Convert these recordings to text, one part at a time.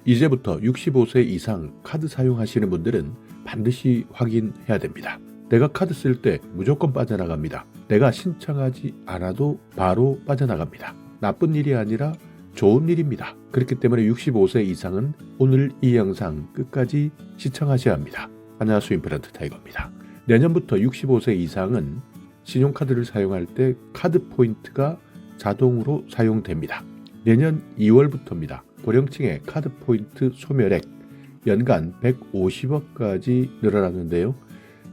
이제부터 65세 이상 카드 사용하시는 분들은 반드시 확인해야 됩니다. 내가 카드 쓸 때 무조건 빠져나갑니다. 내가 신청하지 않아도 바로 빠져나갑니다. 나쁜 일이 아니라 좋은 일입니다. 그렇기 때문에 65세 이상은 오늘 이 영상 끝까지 시청하셔야 합니다. 안녕하세요, 임플란트 타이거입니다. 내년부터 65세 이상은 신용카드를 사용할 때 카드 포인트가 자동으로 사용됩니다. 내년 2월부터입니다. 고령층의 카드 포인트 소멸액 연간 150억까지 늘어났는데요.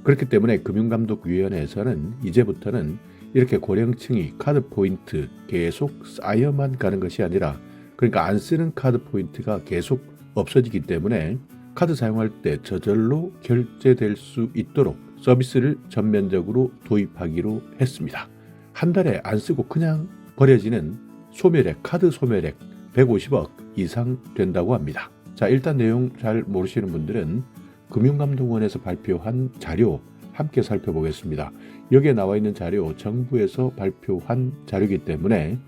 그렇기 때문에 금융감독위원회에서는 이제부터는 이렇게 고령층이 카드 포인트 계속 쌓여만 가는 것이 아니라, 그러니까 안 쓰는 카드 포인트가 계속 없어지기 때문에 카드 사용할 때 저절로 결제될 수 있도록 서비스를 전면적으로 도입하기로 했습니다. 한 달에 안 쓰고 그냥 버려지는 소멸액, 카드 소멸액 150억 이상 된다고 합니다. 자, 일단 내용 잘 모르시는 분들은 금융감독원에서 발표한 자료 함께 살펴보겠습니다. 여기에 나와 있는 자료 정부에서 발표한 자료이기 때문에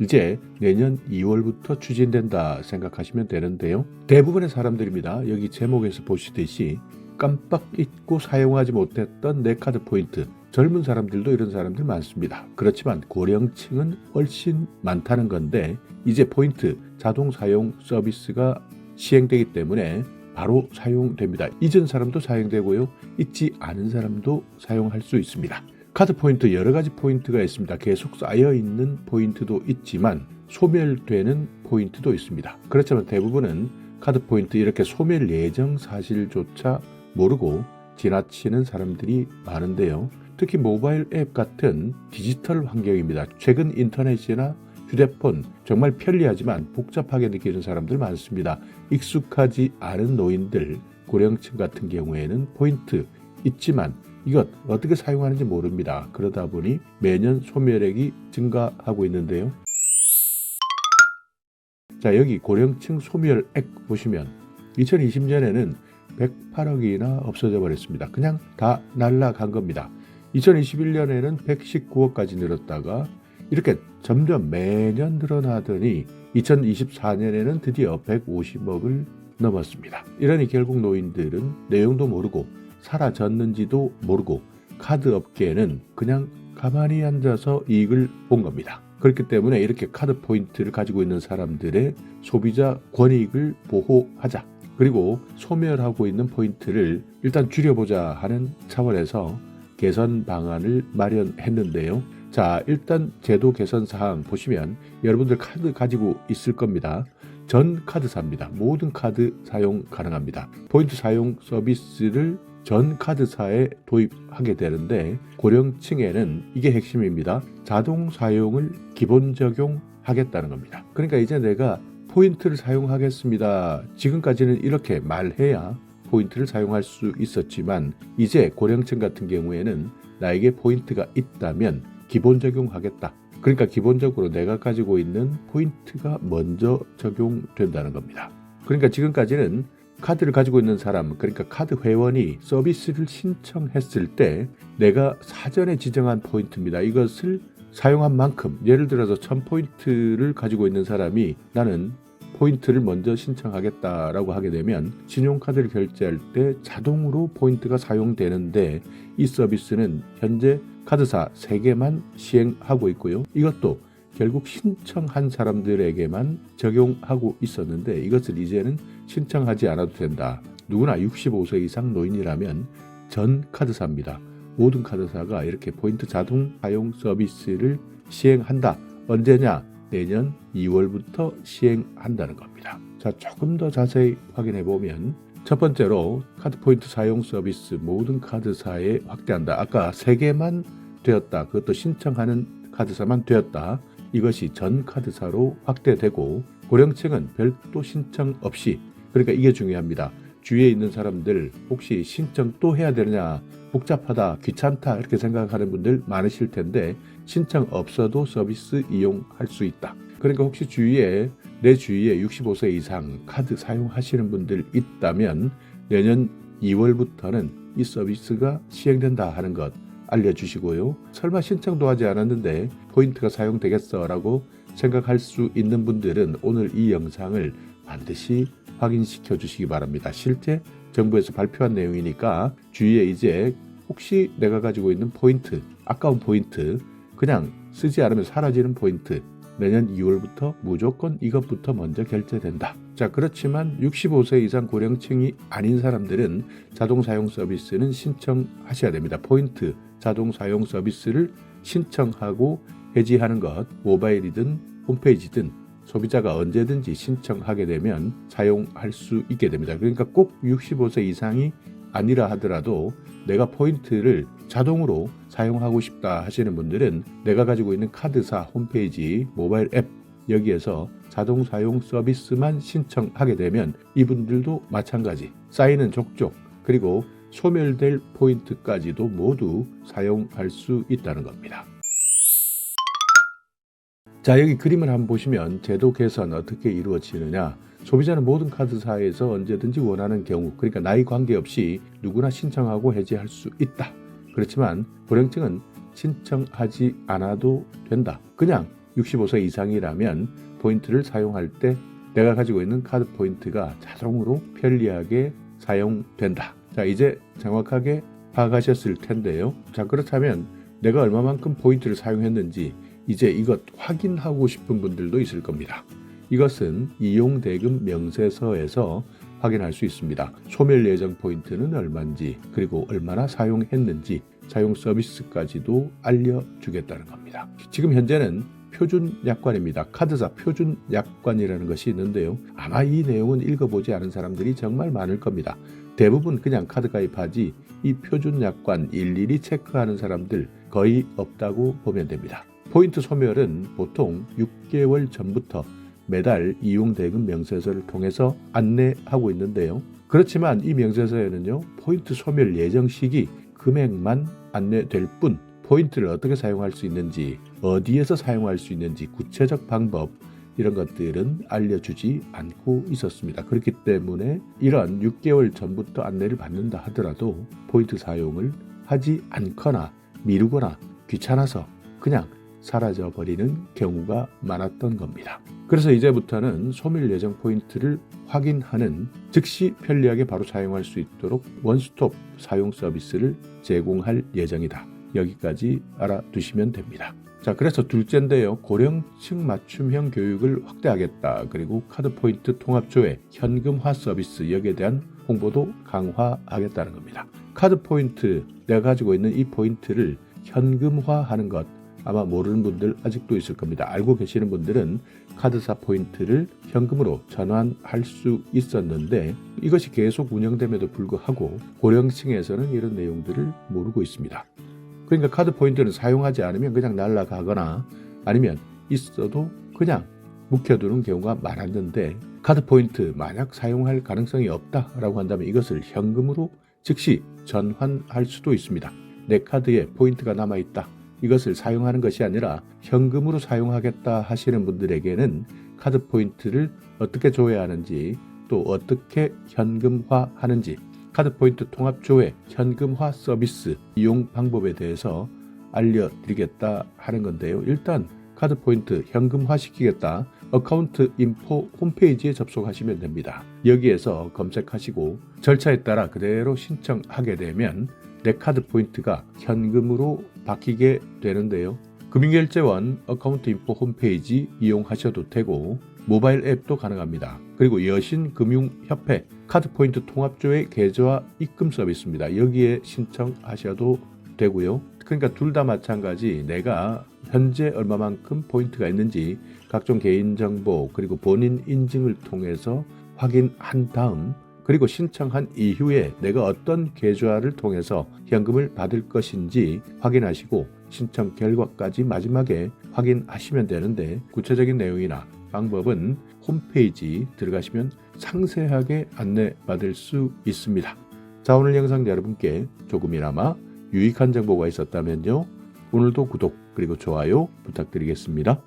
이제 내년 2월부터 추진된다 생각하시면 되는데요. 대부분의 사람들입니다. 여기 제목에서 보시듯이 깜빡 잊고 사용하지 못했던 내 카드 포인트. 젊은 사람들도 이런 사람들 많습니다. 그렇지만 고령층은 훨씬 많다는 건데, 이제 포인트 자동 사용 서비스가 시행되기 때문에 바로 사용됩니다. 잊은 사람도 사용되고요. 잊지 않은 사람도 사용할 수 있습니다. 카드 포인트 여러 가지 포인트가 있습니다. 계속 쌓여있는 포인트도 있지만 소멸되는 포인트도 있습니다. 그렇지만 대부분은 카드 포인트 이렇게 소멸 예정 사실조차 모르고 지나치는 사람들이 많은데요. 특히 모바일 앱 같은 디지털 환경입니다. 최근 인터넷이나 휴대폰 정말 편리하지만 복잡하게 느끼는 사람들 많습니다. 익숙하지 않은 노인들, 고령층 같은 경우에는 포인트 있지만 이것 어떻게 사용하는지 모릅니다. 그러다 보니 매년 소멸액이 증가하고 있는데요. 자, 여기 고령층 소멸액 보시면 2020년에는 108억이나 없어져 버렸습니다. 그냥 다 날라간 겁니다. 2021년에는 119억까지 늘었다가 이렇게 점점 매년 늘어나더니 2024년에는 드디어 150억을 넘었습니다. 이러니 결국 노인들은 내용도 모르고 사라졌는지도 모르고 카드 업계는 그냥 가만히 앉아서 이익을 본 겁니다. 그렇기 때문에 이렇게 카드 포인트를 가지고 있는 사람들의 소비자 권익을 보호하자. 그리고 소멸하고 있는 포인트를 일단 줄여보자 하는 차원에서 개선 방안을 마련했는데요. 자, 일단 제도 개선 사항 보시면 여러분들 카드 가지고 있을 겁니다. 전 카드사입니다. 모든 카드 사용 가능합니다. 포인트 사용 서비스를 전 카드사에 도입하게 되는데 고령층에는 이게 핵심입니다. 자동 사용을 기본 적용하겠다는 겁니다. 그러니까 이제 내가 포인트를 사용하겠습니다. 지금까지는 이렇게 말해야 포인트를 사용할 수 있었지만 이제 고령층 같은 경우에는 나에게 포인트가 있다면 기본 적용하겠다. 그러니까 기본적으로 내가 가지고 있는 포인트가 먼저 적용된다는 겁니다. 그러니까 지금까지는 카드를 가지고 있는 사람, 그러니까 카드 회원이 서비스를 신청했을 때 내가 사전에 지정한 포인트입니다. 이것을 사용한 만큼, 예를 들어서 1000포인트를 가지고 있는 사람이 나는 포인트를 먼저 신청하겠다라고 하게 되면 신용카드를 결제할 때 자동으로 포인트가 사용되는데 이 서비스는 현재 카드사 3개만 시행하고 있고요. 이것도 결국 신청한 사람들에게만 적용하고 있었는데 이것을 이제는 신청하지 않아도 된다. 누구나 65세 이상 노인이라면 전 카드사입니다. 모든 카드사가 이렇게 포인트 자동 사용 서비스를 시행한다. 언제냐? 내년 2월부터 시행한다는 겁니다. 자, 조금 더 자세히 확인해 보면 첫 번째로 카드 포인트 사용 서비스 모든 카드사에 확대한다. 아까 3개만 되었다. 그것도 신청하는 카드사만 되었다. 이것이 전 카드사로 확대되고 고령층은 별도 신청 없이, 그러니까 이게 중요합니다. 주위에 있는 사람들 혹시 신청 또 해야 되느냐, 복잡하다, 귀찮다 이렇게 생각하는 분들 많으실 텐데 신청 없어도 서비스 이용할 수 있다. 그러니까 혹시 내 주위에 65세 이상 카드 사용하시는 분들 있다면 내년 2월부터는 이 서비스가 시행된다 하는 것 알려주시고요. 설마 신청도 하지 않았는데 포인트가 사용되겠어 라고 생각할 수 있는 분들은 오늘 이 영상을 반드시 확인시켜 주시기 바랍니다. 실제 정부에서 발표한 내용이니까 주위에 이제 혹시 내가 가지고 있는 포인트, 아까운 포인트, 그냥 쓰지 않으면 사라지는 포인트, 내년 2월부터 무조건 이것부터 먼저 결제된다. 자, 그렇지만 65세 이상 고령층이 아닌 사람들은 자동 사용 서비스는 신청하셔야 됩니다. 포인트 자동 사용 서비스를 신청하고 해지하는 것, 모바일이든 홈페이지든 소비자가 언제든지 신청하게 되면 사용할 수 있게 됩니다. 그러니까 꼭 65세 이상이 아니라 하더라도 내가 포인트를 자동으로 사용하고 싶다 하시는 분들은 내가 가지고 있는 카드사 홈페이지, 모바일 앱 여기에서 자동 사용 서비스만 신청하게 되면 이분들도 마찬가지 쌓이는 족족 그리고 소멸될 포인트까지도 모두 사용할 수 있다는 겁니다. 자, 여기 그림을 한번 보시면 제도 개선 어떻게 이루어지느냐. 소비자는 모든 카드사에서 언제든지 원하는 경우, 그러니까 나이 관계없이 누구나 신청하고 해지할 수 있다. 그렇지만 고령층은 신청하지 않아도 된다. 그냥 65세 이상이라면 포인트를 사용할 때 내가 가지고 있는 카드 포인트가 자동으로 편리하게 사용된다. 자, 이제 정확하게 파악하셨을 텐데요. 자, 그렇다면 내가 얼마만큼 포인트를 사용했는지 이제 이것 확인하고 싶은 분들도 있을 겁니다. 이것은 이용대금 명세서에서 확인할 수 있습니다. 소멸 예정 포인트는 얼마인지 그리고 얼마나 사용했는지 사용 서비스까지도 알려주겠다는 겁니다. 지금 현재는 표준 약관입니다. 카드사 표준 약관이라는 것이 있는데요. 아마 이 내용은 읽어보지 않은 사람들이 정말 많을 겁니다. 대부분 그냥 카드 가입하지 이 표준 약관 일일이 체크하는 사람들 거의 없다고 보면 됩니다. 포인트 소멸은 보통 6개월 전부터 매달 이용대금 명세서를 통해서 안내하고 있는데요. 그렇지만 이 명세서에는요, 포인트 소멸 예정 시기, 금액만 안내될 뿐 포인트를 어떻게 사용할 수 있는지, 어디에서 사용할 수 있는지 구체적 방법 이런 것들은 알려주지 않고 있었습니다. 그렇기 때문에 이런 6개월 전부터 안내를 받는다 하더라도 포인트 사용을 하지 않거나 미루거나 귀찮아서 그냥 사라져버리는 경우가 많았던 겁니다. 그래서 이제부터는 소멸 예정 포인트를 확인하는 즉시 편리하게 바로 사용할 수 있도록 원스톱 사용 서비스를 제공할 예정이다. 여기까지 알아두시면 됩니다. 자, 그래서 둘째인데요. 고령층 맞춤형 교육을 확대하겠다. 그리고 카드 포인트 통합조회, 현금화 서비스 여기에 대한 홍보도 강화하겠다는 겁니다. 카드 포인트, 내가 가지고 있는 이 포인트를 현금화하는 것 아마 모르는 분들 아직도 있을 겁니다. 알고 계시는 분들은 카드사 포인트를 현금으로 전환할 수 있었는데 이것이 계속 운영됨에도 불구하고 고령층에서는 이런 내용들을 모르고 있습니다. 그러니까 카드 포인트를 사용하지 않으면 그냥 날아가거나 아니면 있어도 그냥 묵혀두는 경우가 많았는데 카드 포인트 만약 사용할 가능성이 없다라고 한다면 이것을 현금으로 즉시 전환할 수도 있습니다. 내 카드에 포인트가 남아있다. 이것을 사용하는 것이 아니라 현금으로 사용하겠다 하시는 분들에게는 카드 포인트를 어떻게 조회하는지 또 어떻게 현금화하는지 카드 포인트 통합조회 현금화 서비스 이용 방법에 대해서 알려드리겠다 하는 건데요. 일단 카드 포인트 현금화 시키겠다. 어카운트 인포 홈페이지에 접속하시면 됩니다. 여기에서 검색하시고 절차에 따라 그대로 신청하게 되면 내 카드 포인트가 현금으로 바뀌게 되는데요. 금융결제원 어카운트 인포 홈페이지 이용하셔도 되고 모바일 앱도 가능합니다. 그리고 여신금융협회 카드 포인트 통합조회 계좌 입금 서비스입니다. 여기에 신청하셔도 되고요. 그러니까 둘 다 마찬가지 내가 현재 얼마만큼 포인트가 있는지 각종 개인정보 그리고 본인 인증을 통해서 확인한 다음 그리고 신청한 이후에 내가 어떤 계좌를 통해서 현금을 받을 것인지 확인하시고 신청 결과까지 마지막에 확인하시면 되는데 구체적인 내용이나 방법은 홈페이지 들어가시면 상세하게 안내받을 수 있습니다. 자, 오늘 영상 여러분께 조금이나마 유익한 정보가 있었다면요. 오늘도 구독 그리고 좋아요 부탁드리겠습니다.